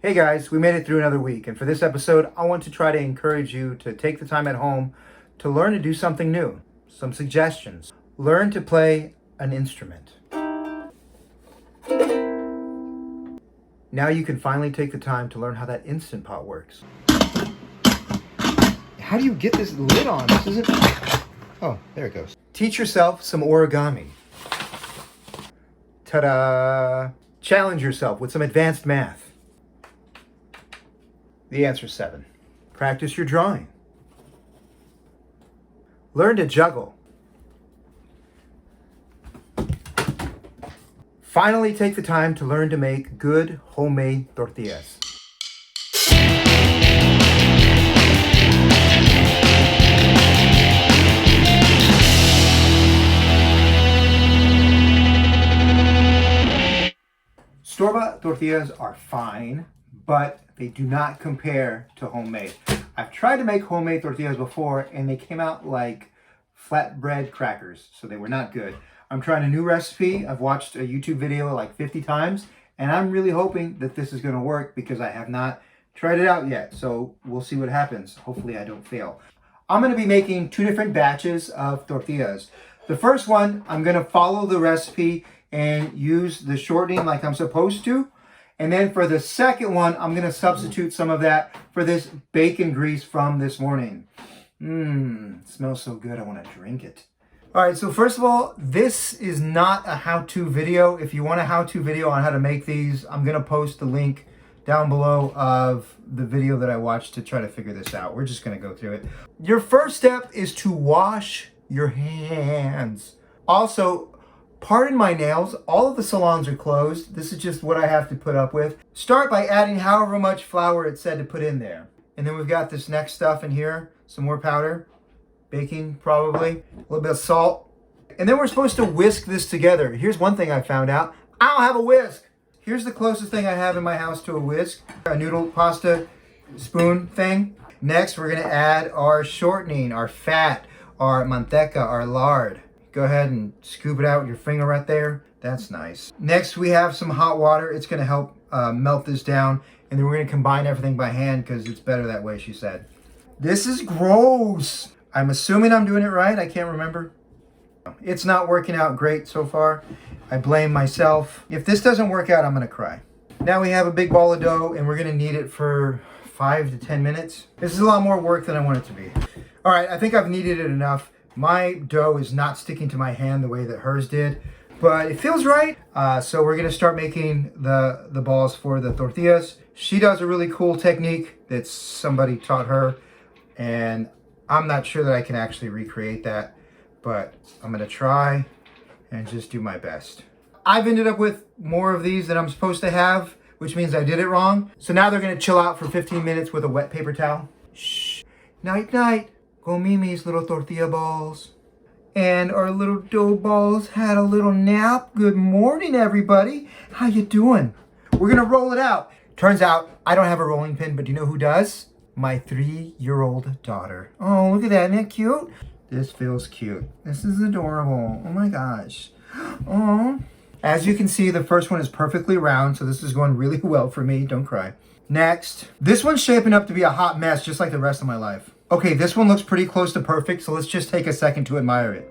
Hey guys, we made it through another week, and for this episode, I want to try to encourage you to take the time at home to learn to do something new. Some suggestions. Learn to play an instrument. Now you can finally take the time to learn how that Instant Pot works. How do you get this lid on? This isn't... Oh, there it goes. Teach yourself some origami. Ta-da! Challenge yourself with some advanced math. The answer is 7. Practice your drawing. Learn to juggle. Finally, take the time to learn to make good homemade tortillas. Store-bought tortillas are fine, but they do not compare to homemade. I've tried to make homemade tortillas before and they came out like flatbread crackers, so they were not good. I'm trying a new recipe. I've watched a YouTube video like 50 times and I'm really hoping that this is going to work because I have not tried it out yet. So we'll see what happens. Hopefully I don't fail. I'm going to be making 2 different batches of tortillas. The first one, I'm going to follow the recipe and use the shortening like I'm supposed to. And then for the second one, I'm going to substitute some of that for this bacon grease from this morning. It smells so good, I want to drink it. All right, so first of all, this is not a how-to video. If you want a how-to video on how to make these, I'm going to post the link down below of the video that I watched to try to figure this out. We're just going to go through it. Your first step is to wash your hands. Also, pardon my nails, all of the salons are closed. This is just what I have to put up with. Start by adding however much flour it said to put in there. And then we've got this next stuff in here, some more powder, baking probably, a little bit of salt. And then we're supposed to whisk this together. Here's one thing I found out. I don't have a whisk. Here's the closest thing I have in my house to a whisk, a noodle pasta spoon thing. Next, we're gonna add our shortening, our fat, our manteca, our lard. Go ahead and scoop it out with your finger right there. That's nice. Next, we have some hot water. It's gonna help melt this down. And then we're gonna combine everything by hand because it's better that way, she said. This is gross. I'm assuming I'm doing it right. I can't remember. It's not working out great so far. I blame myself. If this doesn't work out, I'm gonna cry. Now we have a big ball of dough and we're gonna knead it for 5 to 10 minutes. This is a lot more work than I want it to be. All right, I think I've kneaded it enough. My dough is not sticking to my hand the way that hers did, but it feels right. So we're gonna start making the balls for the tortillas. She does a really cool technique that somebody taught her, and I'm not sure that I can actually recreate that, but I'm gonna try and just do my best. I've ended up with more of these than I'm supposed to have, which means I did it wrong. So now they're gonna chill out for 15 minutes with a wet paper towel. Shh, night night. Go Mimi's little tortilla balls. And our little dough balls had a little nap. Good morning, everybody. How you doing? We're gonna roll it out. Turns out I don't have a rolling pin, but do you know who does? My 3-year-old daughter. Oh, look at that, isn't that cute? This feels cute. This is adorable. Oh my gosh. Oh. As you can see, the first one is perfectly round, so this is going really well for me. Don't cry. Next, this one's shaping up to be a hot mess, just like the rest of my life. Okay, this one looks pretty close to perfect, so let's just take a second to admire it.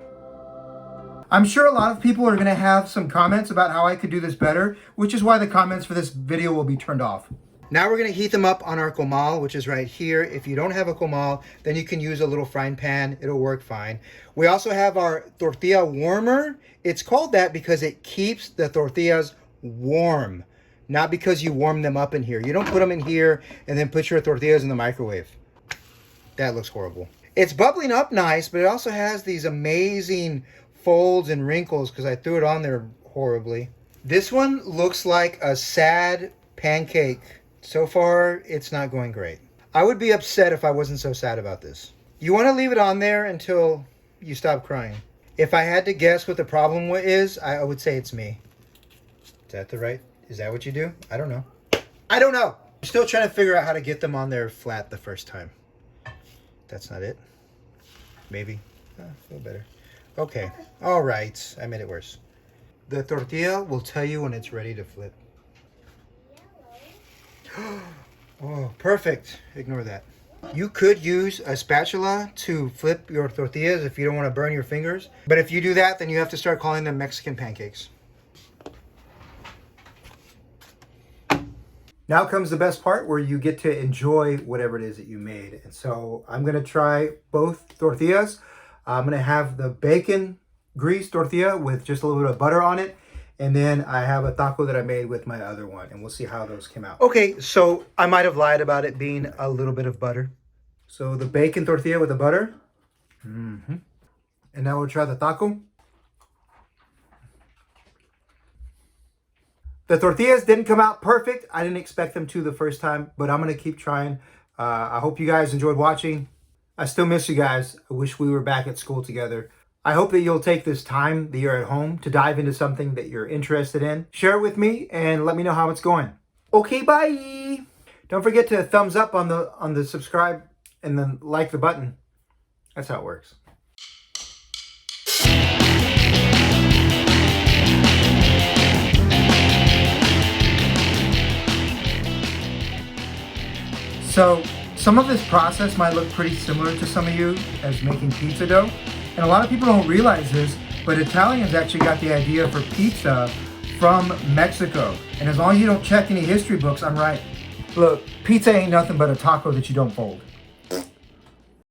I'm sure a lot of people are gonna have some comments about how I could do this better, which is why the comments for this video will be turned off. Now we're gonna heat them up on our comal, which is right here. If you don't have a comal, then you can use a little frying pan. It'll work fine. We also have our tortilla warmer. It's called that because it keeps the tortillas warm, not because you warm them up in here. You don't put them in here and then put your tortillas in the microwave. That looks horrible. It's bubbling up nice, but it also has these amazing folds and wrinkles because I threw it on there horribly. This one looks like a sad pancake. So far, it's not going great. I would be upset if I wasn't so sad about this. You want to leave it on there until you stop crying. If I had to guess what the problem is, I would say it's me. Is that what you do? I don't know. I don't know. I'm still trying to figure out how to get them on there flat the first time. That's not it. Maybe. Oh, a little better. Okay. All right. I made it worse. The tortilla will tell you when it's ready to flip. Oh, perfect. Ignore that. You could use a spatula to flip your tortillas if you don't want to burn your fingers. But if you do that, then you have to start calling them Mexican pancakes. Now comes the best part where you get to enjoy whatever it is that you made. And so I'm going to try both tortillas. I'm going to have the bacon grease tortilla with just a little bit of butter on it. And then I have a taco that I made with my other one. And we'll see how those came out. Okay, so I might have lied about it being a little bit of butter. So the bacon tortilla with the butter. And now we'll try the taco. The tortillas didn't come out perfect. I didn't expect them to the first time, but I'm going to keep trying. I hope you guys enjoyed watching. I still miss you guys. I wish we were back at school together. I hope that you'll take this time that you're at home to dive into something that you're interested in. Share it with me and let me know how it's going. Okay, bye. Don't forget to thumbs up on the subscribe and then like the button. That's how it works. So some of this process might look pretty similar to some of you as making pizza dough. And a lot of people don't realize this, but Italians actually got the idea for pizza from Mexico. And as long as you don't check any history books, I'm right. Look, pizza ain't nothing but a taco that you don't fold.